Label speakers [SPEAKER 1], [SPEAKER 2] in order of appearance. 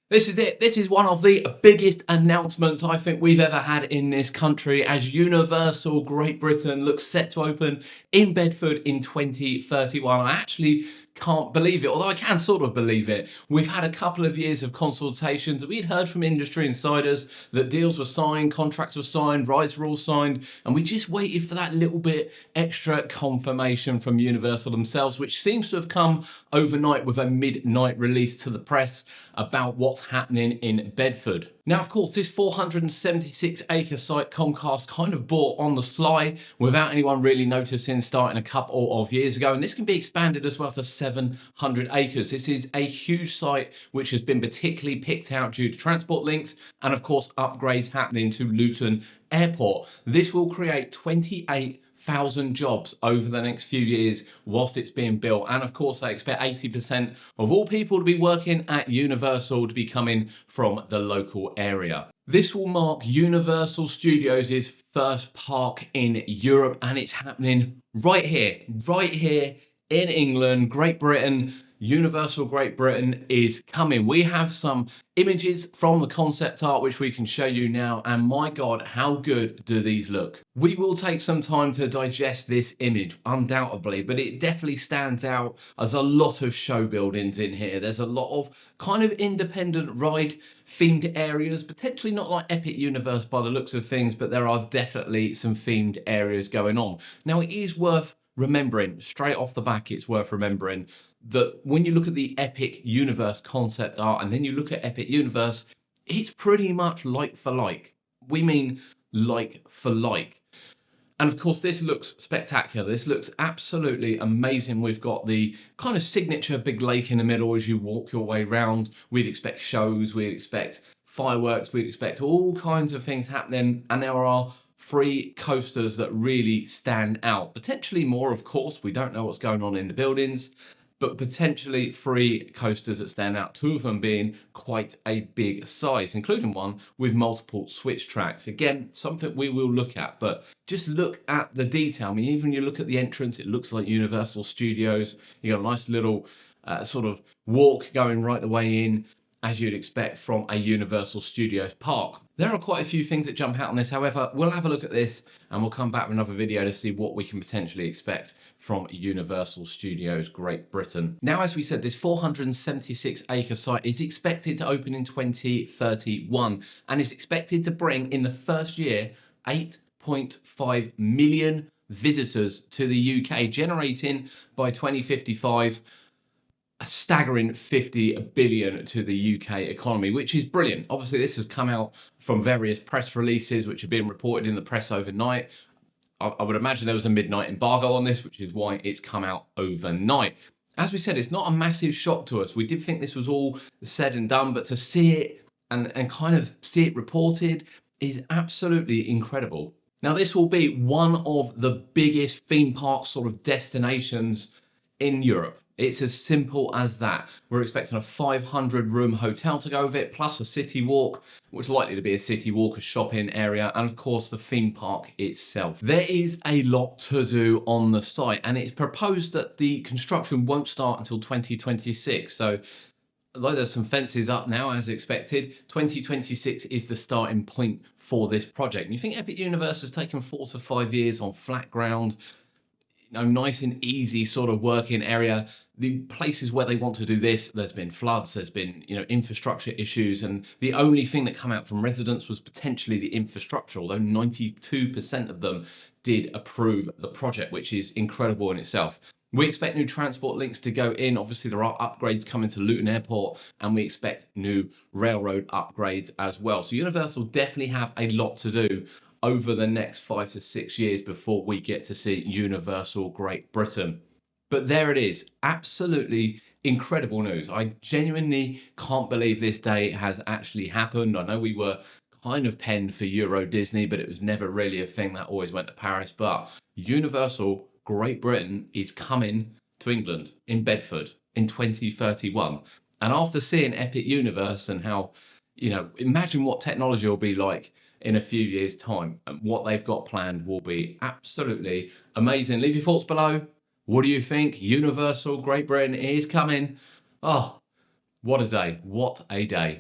[SPEAKER 1] This is it. This is one of the biggest announcements I think we've ever had in this country as Universal Great Britain looks set to open in Bedford in 2031. I actually can't believe it, although I can sort of believe it. We've had a couple of years of consultations. We'd heard from industry insiders that deals were signed, contracts were signed, rides were all signed, and we just waited for that little bit extra confirmation from Universal themselves, which seems to have come overnight with a midnight release to the press about what's happening in Bedford. Now, of course, this 476-acre site Comcast kind of bought on the sly without anyone really noticing starting a couple of years ago, and this can be expanded as well to 700 acres. This is a huge site which has been particularly picked out due to transport links and, of course, upgrades happening to Luton Airport. This will create 28,000 jobs over the next few years whilst it's being built. And of course, they expect 80% of all people to be working at Universal to be coming from the local area. This will mark Universal Studios' first park in Europe, and it's happening right here in England, Great Britain. Universal Great Britain is coming. We have some images from the concept art which we can show you now, and my god, how good do these look. We will take some time to digest this image undoubtedly, but it definitely stands out as a lot of show buildings in here. There's a lot of kind of independent ride themed areas, potentially not like Epic Universe by the looks of things, but there are definitely some themed areas going on. Now, it is worth remembering, straight off the back, it's worth remembering that when you look at the Epic Universe concept art and then you look at Epic Universe, it's pretty much like for like. We mean like for like. And of course, this looks spectacular. This looks absolutely amazing. We've got the kind of signature big lake in the middle as you walk your way around. We'd expect shows, we'd expect fireworks, we'd expect all kinds of things happening. And there are 3 coasters that really stand out. Potentially more, of course. We don't know what's going on in the buildings, but potentially 3 coasters that stand out, 2 of them being quite a big size, including one with multiple switch tracks. Again, something we will look at, but just look at the detail. I mean, even you look at the entrance, it looks like Universal Studios. You got a nice little sort of walk going right the way in, as you'd expect from a Universal Studios park. There are quite a few things that jump out on this. However, we'll have a look at this and we'll come back with another video to see what we can potentially expect from Universal Studios Great Britain. Now, as we said, this 476-acre site is expected to open in 2031 and is expected to bring in the first year 8.5 million visitors to the UK, generating by 2055 a staggering 50 billion to the UK economy, which is brilliant. Obviously, this has come out from various press releases which have been reported in the press overnight. I would imagine there was a midnight embargo on this, which is why it's come out overnight. As we said, it's not a massive shock to us. We did think this was all said and done, but to see it and kind of see it reported is absolutely incredible. Now, this will be one of the biggest theme park sort of destinations in Europe. It's as simple as that. We're expecting a 500-room hotel to go with it, plus a city walk, which is likely to be a city walk, a shopping area, and of course the theme park itself. There is a lot to do on the site, and it's proposed that the construction won't start until 2026. So, although there's some fences up now as expected, 2026 is the starting point for this project. And you think Epic Universe has taken 4 to 5 years on flat ground, nice and easy sort of working area. The places where they want to do this, there's been floods, there's been infrastructure issues, and the only thing that come out from residents was potentially the infrastructure, although 92% of them did approve the project, which is incredible in itself. We expect new transport links to go in. Obviously, there are upgrades coming to Luton Airport, and we expect new railroad upgrades as well. So Universal definitely have a lot to do over the next 5 to 6 years before we get to see Universal Great Britain. But there it is, absolutely incredible news. I genuinely can't believe this day has actually happened. I know we were kind of penned for Euro Disney, but it was never really a thing that always went to Paris. But Universal Great Britain is coming to England in Bedford in 2031. And after seeing Epic Universe and how, imagine what technology will be like in a few years' time, and what they've got planned will be absolutely amazing. Leave your thoughts below. What do you think? Universal Great Britain is coming. Oh, what a day. What a day.